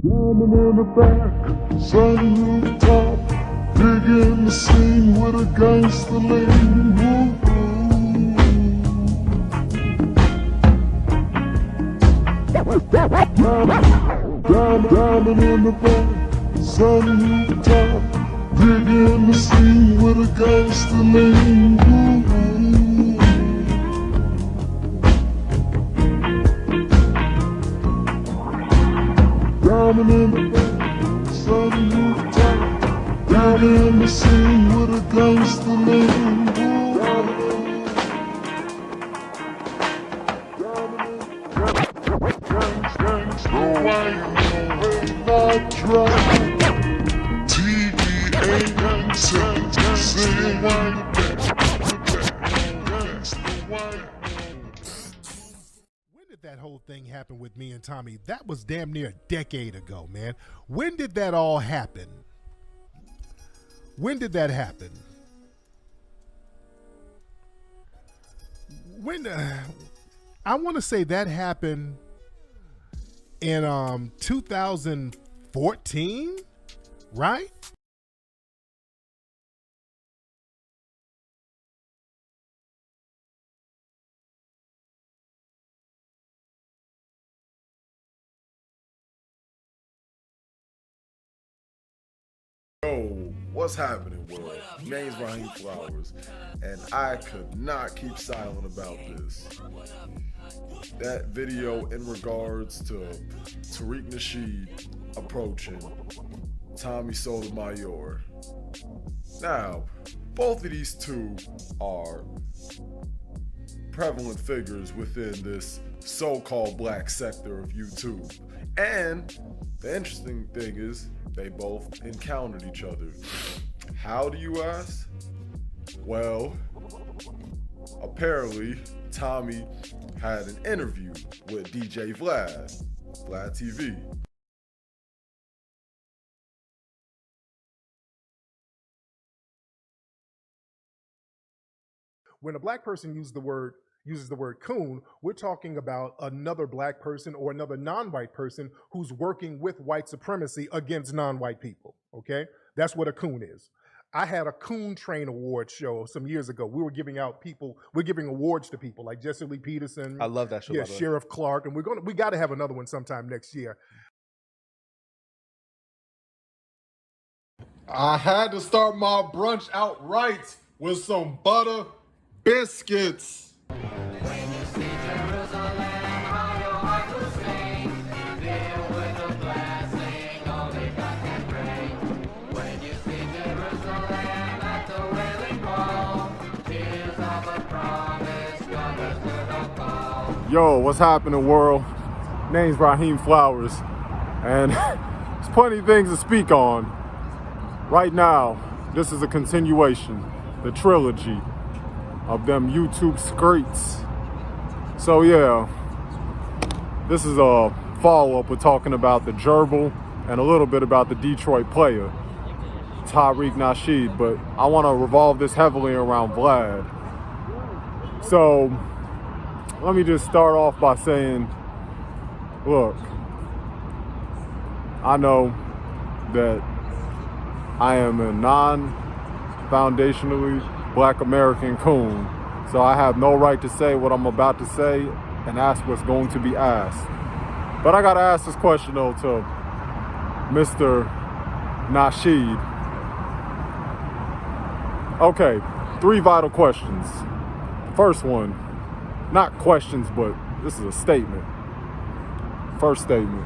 Woman in the back, sun rooftop, digging the scene with a gangster lean. Diamond in the back, sun rooftop, digging the scene with a gangster lean. Diamond in the back, sun rooftop, digging the scene with a gangster lean. That whole thing happened with me and Tommy. That was damn near a decade ago, man. When did that all happen? When did that happen? I want to say that happened in 2014, right? Yo, what's happening, world? My name's Raheem Flowers, and I could not keep silent about this. That video in regards to Tariq Nasheed approaching Tommy Sotomayor. Now, both of these two are prevalent figures within this so-called black sector of YouTube. And the interesting thing is, they both encountered each other. How do you ask? Well, apparently Tommy had an interview with DJ VLAD, VLAD TV. When a black person uses the word coon, we're talking about another black person or another non-white person who's working with white supremacy against non-white people, okay? That's what a coon is. I had a Coon Train Award show some years ago. We're giving awards to people like Jesse Lee Peterson. I love that show. Yeah, Sheriff Clark, and we got to have another one sometime next year. I had to start my brunch out right with some butter biscuits. Yo, what's happening, world? Name's Raheem Flowers, and there's plenty of things to speak on. Right now, this is a continuation, the trilogy of them YouTube skirts. So yeah, this is a follow-up. We're talking about the gerbil and a little bit about the Detroit player, Tariq Nasheed, but I want to revolve this heavily around VLAD. So let me just start off by saying, look, I know that I am a non-foundationally black American coon, so I have no right to say what I'm about to say and ask what's going to be asked. But I gotta ask this question though to Mr. Nasheed. Okay, 3 vital questions. First one, not questions, but this is a statement. First statement.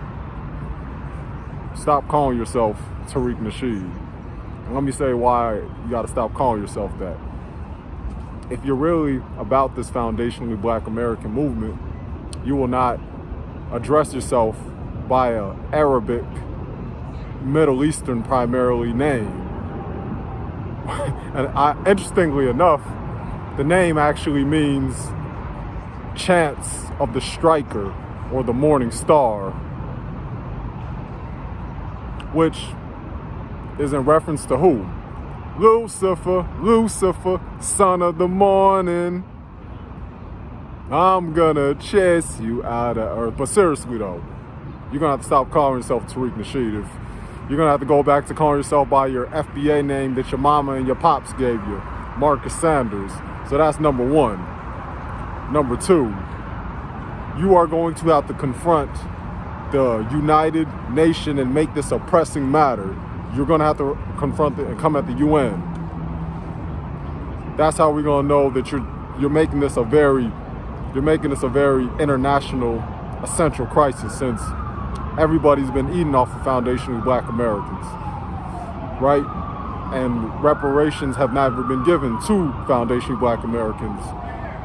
Stop calling yourself Tariq Nasheed. And let me say why you gotta stop calling yourself that. If you're really about this foundationally black American movement, you will not address yourself by an Arabic, Middle Eastern primarily name. And interestingly enough, the name actually means chance of the striker or the morning star, which is in reference to who? Lucifer, Lucifer, son of the morning. I'm gonna chase you out of earth. But seriously though, you're gonna have to stop calling yourself Tariq Nasheed. If you're gonna have to go back to calling yourself by your FBA name that your mama and your pops gave you, Marcus Sanders. So that's number one. Number two, you are going to have to confront the United Nation and make this a pressing matter. You're gonna have to confront it and come at the UN. That's how we're gonna know that you're making this a very international, essential crisis, since everybody's been eating off the foundation of Black Americans, right? And reparations have never been given to foundation Black Americans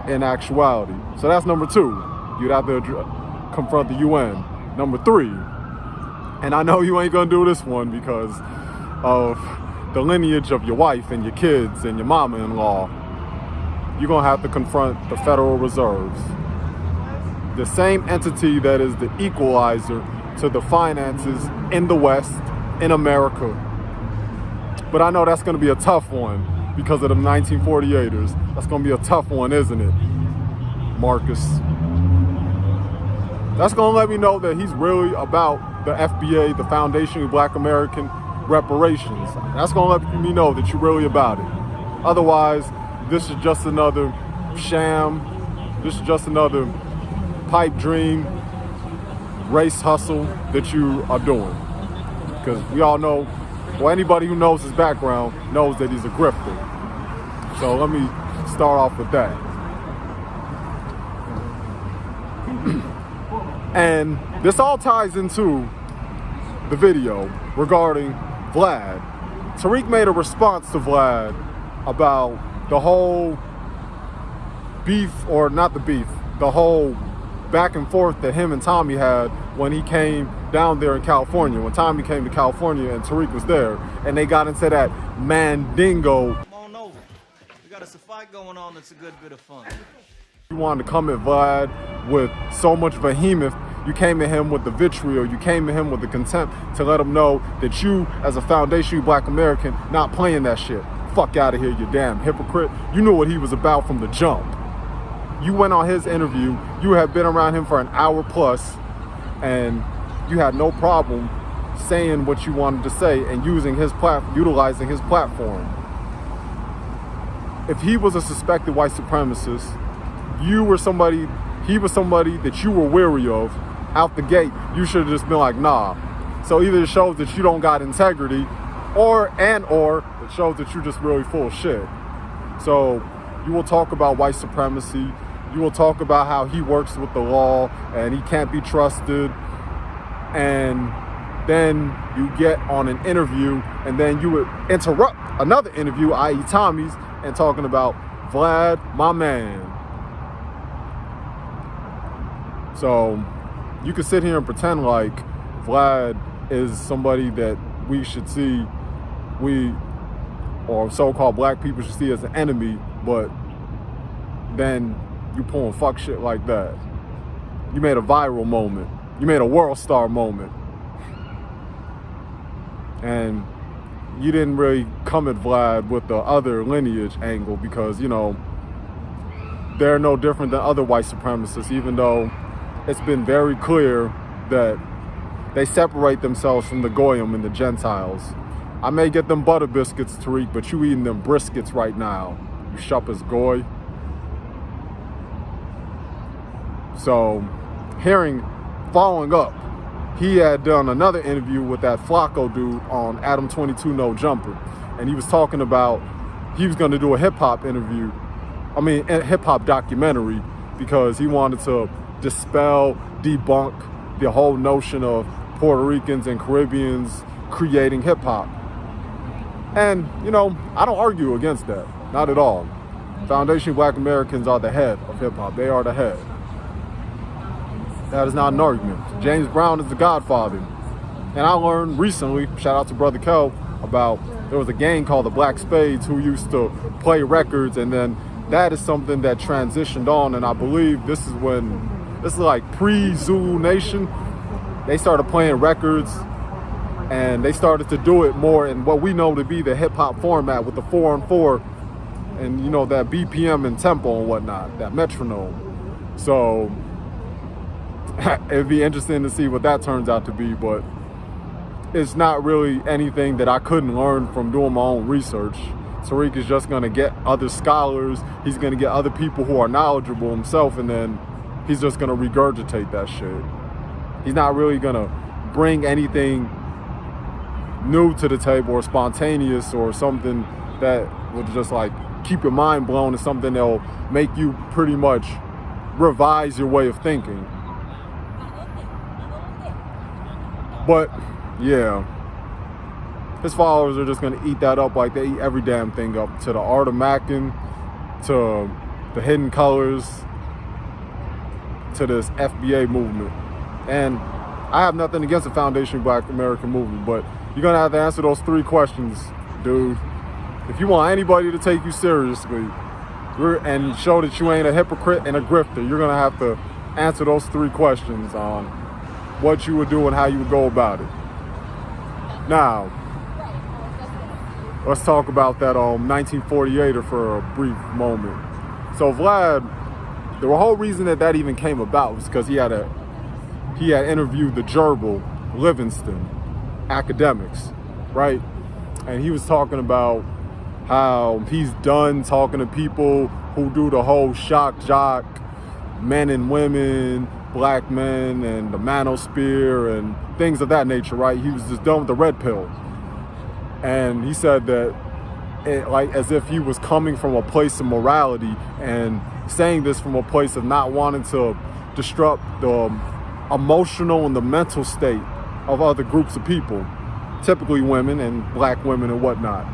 in actuality. So that's number two. You'd have to confront the UN. Number three, and I know you ain't gonna do this one because of the lineage of your wife and your kids and your mama-in-law, you're gonna have to confront the Federal Reserves, the same entity that is the equalizer to the finances in the West, in America. But I know that's gonna be a tough one because of the 1948ers. That's gonna be a tough one, isn't it, Marcus? That's gonna let me know that he's really about the FBA, the Foundation of Black American Reparations. That's gonna let me know that you're really about it. Otherwise, this is just another sham. This is just another pipe dream, race hustle that you are doing. Because we all know, well, anybody who knows his background knows that he's a grifter. So let me start off with that. And this all ties into the video regarding VLAD. Tariq made a response to VLAD about the whole beef, or not the beef, the whole back and forth that him and Tommy had when he came down there in California. When Tommy came to California and Tariq was there, and they got into that mandingo. Come on over. We got us a fight going on that's a good bit of fun. You wanted to come at Vlad with so much vehemence. You came at him with the vitriol. You came at him with the contempt to let him know that you, as a foundation Black American, not playing that shit. Fuck out of here, you damn hypocrite. You knew what he was about from the jump. You went on his interview. You had been around him for an hour plus, and you had no problem saying what you wanted to say and utilizing his platform. If he was a suspected white supremacist, he was somebody that you were wary of out the gate. You should have just been like, nah. So either it shows that you don't got integrity, or it shows that you're just really full of shit. So you will talk about white supremacy. You will talk about how he works with the law and he can't be trusted. And then you get on an interview and then you would interrupt another interview, i.e. Tommy's, and talking about Vlad, my man. So you can sit here and pretend like Vlad is somebody that we should see, or so-called Black people should see as an enemy, but then you pulling fuck shit like that. You made a viral moment. You made a world star moment. And you didn't really come at Vlad with the other lineage angle because, you know, they're no different than other white supremacists, even though it's been very clear that they separate themselves from the Goyim and the Gentiles. I may get them butter biscuits, Tariq, but you eating them briskets right now. You shuppers goy. So, following up, he had done another interview with that Flacco dude on Adam 22 No Jumper. And he was talking about, he was going to do a hip-hop documentary, because he wanted to debunk the whole notion of Puerto Ricans and Caribbeans creating hip-hop. And, you know, I don't argue against that. Not at all. Foundation Black Americans are the head of hip-hop. They are the head. That is not an argument. James Brown is the godfather. And I learned recently, shout out to Brother Kel, about there was a gang called the Black Spades who used to play records, and then that is something that transitioned on, and I believe this is like pre-Zulu Nation. They started playing records, and they started to do it more in what we know to be the hip-hop format with the 4/4, and you know, that BPM and tempo and whatnot, that metronome. So it'd be interesting to see what that turns out to be, but it's not really anything that I couldn't learn from doing my own research. Tariq is just gonna get other scholars, he's gonna get other people who are knowledgeable himself, and then he's just gonna regurgitate that shit. He's not really gonna bring anything new to the table or spontaneous or something that would just like keep your mind blown, and something that'll make you pretty much revise your way of thinking. But yeah, his followers are just gonna eat that up like they eat every damn thing up, to the art of Mackin, to the hidden colors, to this FBA movement. And I have nothing against the Foundation Black American Movement, but you're gonna have to answer those 3 questions, dude. If you want anybody to take you seriously and show that you ain't a hypocrite and a grifter, you're gonna have to answer those 3 questions on what you would do and how you would go about it. Now, let's talk about that 1948er for a brief moment. So Vlad, the whole reason that even came about was because he had interviewed the gerbil Livingston, Akademiks, right? And he was talking about how he's done talking to people who do the whole shock jock, men and women, black men, and the manosphere and things of that nature, right? He was just done with the red pill. And he said that like as if he was coming from a place of morality and saying this from a place of not wanting to disrupt the emotional and the mental state of other groups of people, typically women and black women and whatnot.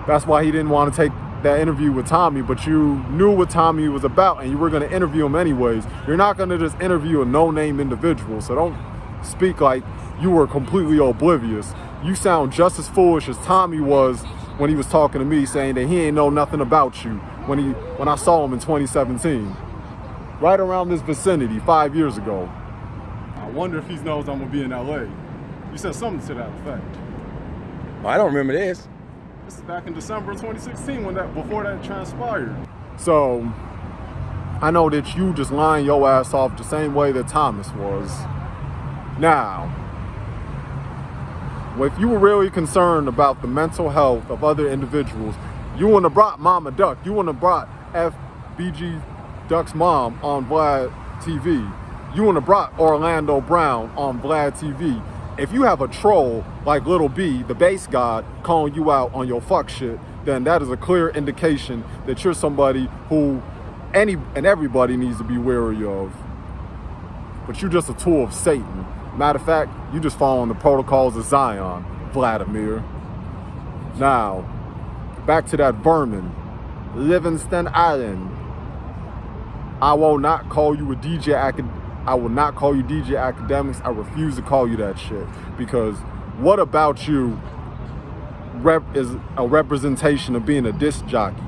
That's why he didn't want to take that interview with Tommy, but you knew what Tommy was about and you were going to interview him anyways. You're not going to just interview a no-name individual, so don't speak like you were completely oblivious. You sound just as foolish as Tommy was when he was talking to me, saying that he ain't know nothing about you when I saw him in 2017, right around this vicinity 5 years ago. I wonder if he knows I'm gonna be in LA. You said something to that effect. I don't remember this. This is back in December 2016 before that transpired. So I know that you just lying your ass off the same way that Thomas was. Now, if you were really concerned about the mental health of other individuals, you wouldn't have brought Mama Duck. You wouldn't have brought FBG Duck's mom on Vlad TV. You wouldn't have brought Orlando Brown on Vlad TV. If you have a troll like Little B, the bass god, calling you out on your fuck shit, then that is a clear indication that you're somebody who everybody needs to be wary of. But you're just a tool of Satan. Matter of fact, you just following the protocols of Zion, Vladimir. Now, back to that vermin, Livingston Island. I will not call you DJ Akademiks. I refuse to call you that shit, because what about you is a representation of being a disc jockey?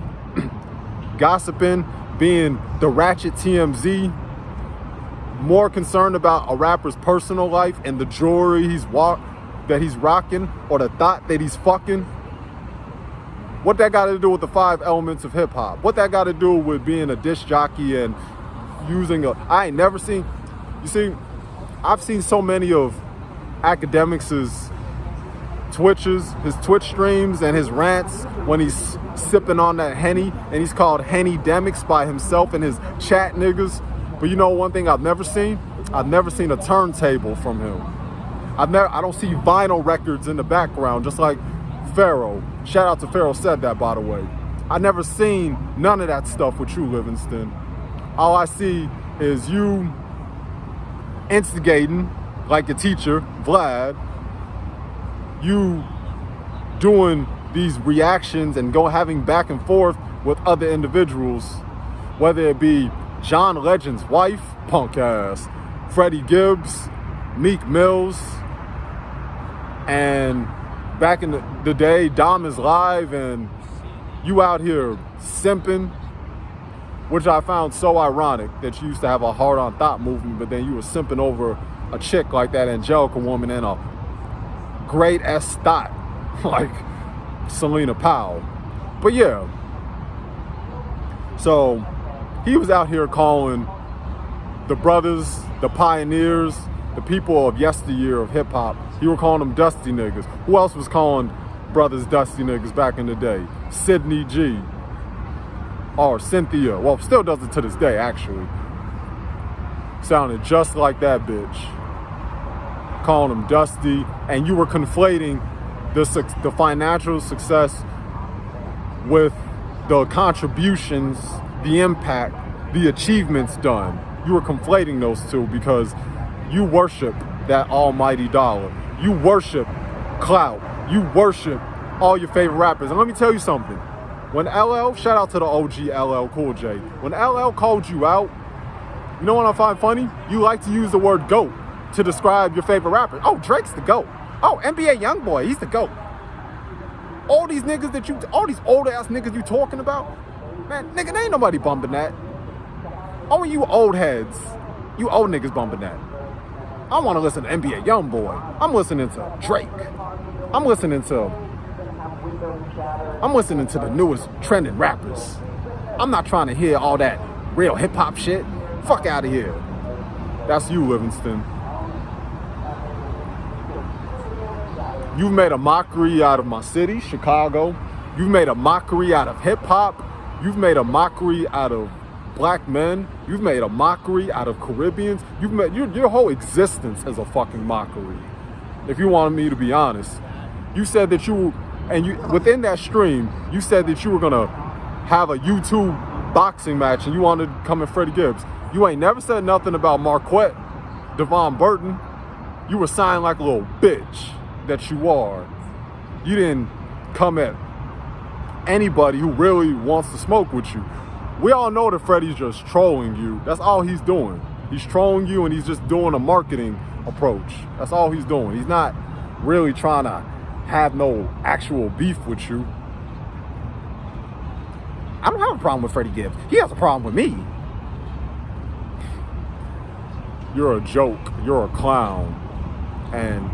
Gossiping, being the ratchet TMZ, more concerned about a rapper's personal life and the jewelry that he's rocking, or the thought that he's fucking. What that got to do with the 5 elements of hip hop? What that got to do with being a disc jockey and using I ain't never seen. You see, I've seen so many of Akademiks' Twitches, his Twitch streams and his rants when he's sipping on that Henny, and he's called Henny Demics by himself and his chat niggas. But you know one thing I've never seen? I've never seen a turntable from him. I don't see vinyl records in the background, just like Pharaoh. Shout out to Pharaoh said that, by the way. I never seen none of that stuff with you, Livingston. All I see is you instigating like your teacher, Vlad. You doing these reactions and having back and forth with other individuals, whether it be John Legend's wife, punk ass, Freddie Gibbs, Meek Mills, and back in the day, Dom is Live, and you out here simping, which I found so ironic that you used to have a hard on thought movement, but then you were simping over a chick like that Angelica woman and a great S thought like Selena Powell. But yeah, so he was out here calling the brothers, the pioneers, the people of yesteryear of hip hop, you were calling them dusty niggas. Who else was calling brothers dusty niggas back in the day? Sydney G. Or Cynthia. Well, still does it to this day, actually. Sounded just like that bitch. Calling them dusty. And you were conflating the financial success with the contributions, the impact, the achievements done. You were conflating those two because you worship that almighty dollar. You worship clout. You worship all your favorite rappers. And let me tell you something. When LL, shout out to the OG LL Cool J. When LL called you out, you know what I find funny? You like to use the word GOAT to describe your favorite rapper. Oh, Drake's the GOAT. Oh, NBA Youngboy, he's the GOAT. All these niggas all these old ass niggas you talking about, man, nigga, there ain't nobody bumping that. Only you old heads, you old niggas bumping that. I want to listen to NBA Youngboy. I'm listening to Drake. I'm listening to the newest trending rappers. I'm not trying to hear all that real hip hop shit. Fuck out of here. That's you, Livingston. You've made a mockery out of my city, Chicago. You've made a mockery out of hip hop. You've made a mockery out of black men. You've made a mockery out of Caribbeans. You've made your whole existence is a fucking mockery. If you wanted me to be honest, you said that within that stream, you said that you were gonna have a YouTube boxing match and you wanted to come in Freddie Gibbs. You ain't never said nothing about Marquette, Devon Burton. You were signed like a little bitch that you are. You didn't come at anybody who really wants to smoke with you. We all know that Freddie's just trolling you. That's all he's doing. He's trolling you and he's just doing a marketing approach. That's all he's doing. He's not really trying to have no actual beef with you. I don't have a problem with Freddie Gibbs. He has a problem with me. You're a joke. You're a clown. And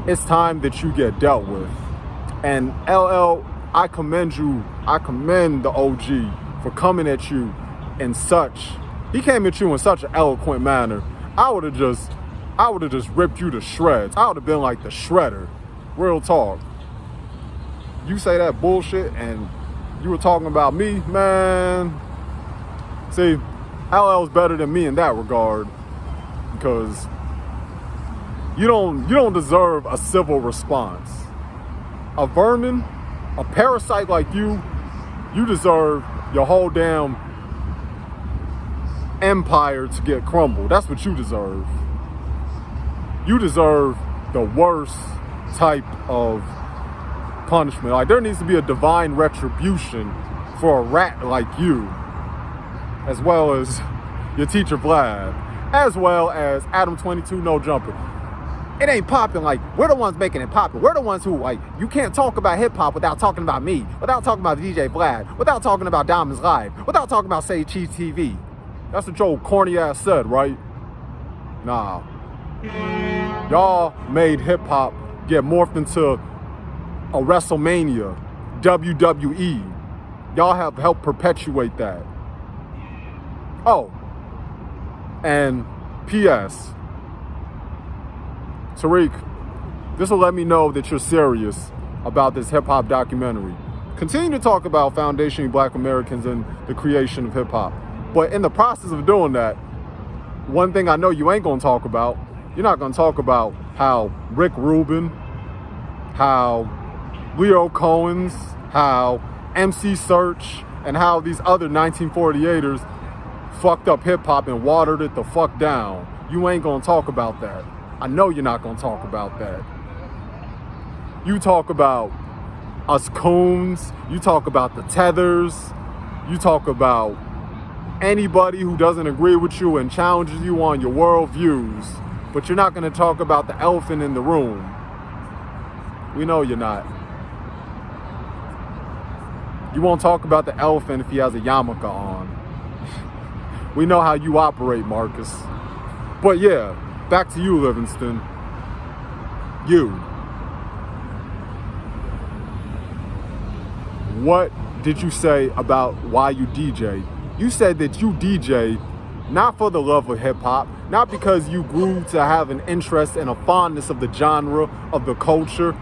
it's time that you get dealt with. And LL, I commend you. I commend the OG for coming at you in such, he came at you in such an eloquent manner. I would have just ripped you to shreds. I would have been like the shredder. Real talk. You say that bullshit and you were talking about me, man. See, LL's better than me in that regard because you don't deserve a civil response. A vermin, a parasite like you deserve your whole damn empire to get crumbled. That's what you deserve. You deserve the worst type of punishment. Like, there needs to be a divine retribution for a rat like you, as well as your teacher Vlad, as well as Adam 22 No Jumper. It ain't popping. Like, we're the ones making it popping. We're the ones who, like, you can't talk about hip-hop without talking about me, without talking about DJ Vlad, without talking about Diamonds Live, without talking about Say Cheese TV. That's what your corny ass said, right? Nah. Y'all made hip-hop get morphed into a WrestleMania, WWE. Y'all have helped perpetuate that. Oh, and P.S. Tariq, this will let me know that you're serious about this hip-hop documentary. Continue to talk about foundationally black Americans and the creation of hip-hop. But in the process of doing that, one thing I know you ain't gonna talk about, you're not gonna talk about how Rick Rubin, how Leo Cohen's, how MC Search, and how these other 1948ers fucked up hip-hop and watered it the fuck down. You ain't gonna talk about that. I know you're not gonna talk about that. You talk about us coons, you talk about the tethers, you talk about anybody who doesn't agree with you and challenges you on your world views, but you're not gonna talk about the elephant in the room. We know you're not. You won't talk about the elephant if he has a yarmulke on. We know how you operate, Marcus. But yeah, back to you, Livingston. You. What did you say about why you DJ? You said that you DJ not for the love of hip hop, not because you grew to have an interest and a fondness of the genre, of the culture,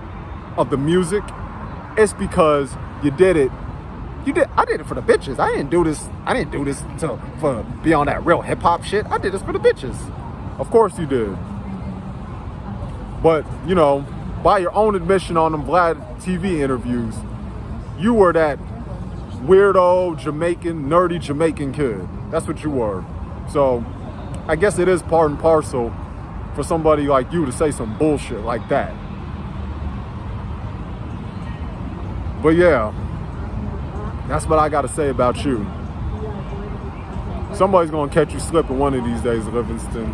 of the music. It's because you did it. I did it for the bitches. I didn't do this for be on that real hip hop shit. I did this for the bitches. Of course you did. But, you know, by your own admission on them VLAD TV interviews, you were that weirdo Jamaican, nerdy Jamaican kid. That's what you were. So I guess it is part and parcel for somebody like you to say some bullshit like that. But yeah, that's what I got to say about you. Somebody's going to catch you slipping one of these days, Livingston.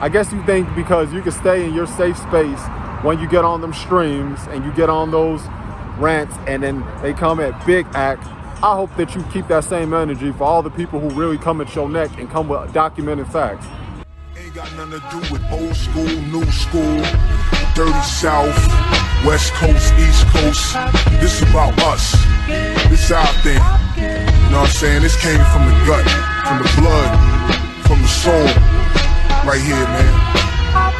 I guess you think because you can stay in your safe space when you get on them streams and you get on those rants and then they come at big act. I hope that you keep that same energy for all the people who really come at your neck and come with documented facts. Ain't got nothing to do with old school, new school, dirty South, West Coast, East Coast. This about us. This our thing. You know what I'm saying? This came from the gut, from the blood, from the soul. Right here, man.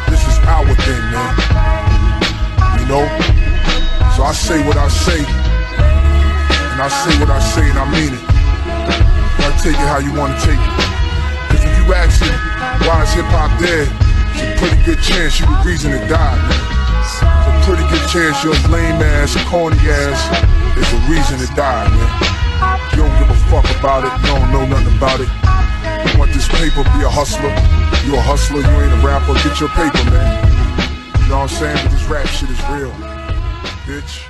This is our thing, man. You know? So I say what I say, and I say what I say, and I mean it. I take it how you want to take it. Because if you ask me, why is hip-hop dead? It's a pretty good chance you the reason it died, man. It's a pretty good chance your lame ass, corny ass is the reason it died, man. You don't give a fuck about it, you don't know nothing about it. You want this paper, be a hustler. You a hustler, you ain't a rapper, get your paper, man. You know what I'm saying? But this rap shit is real, bitch.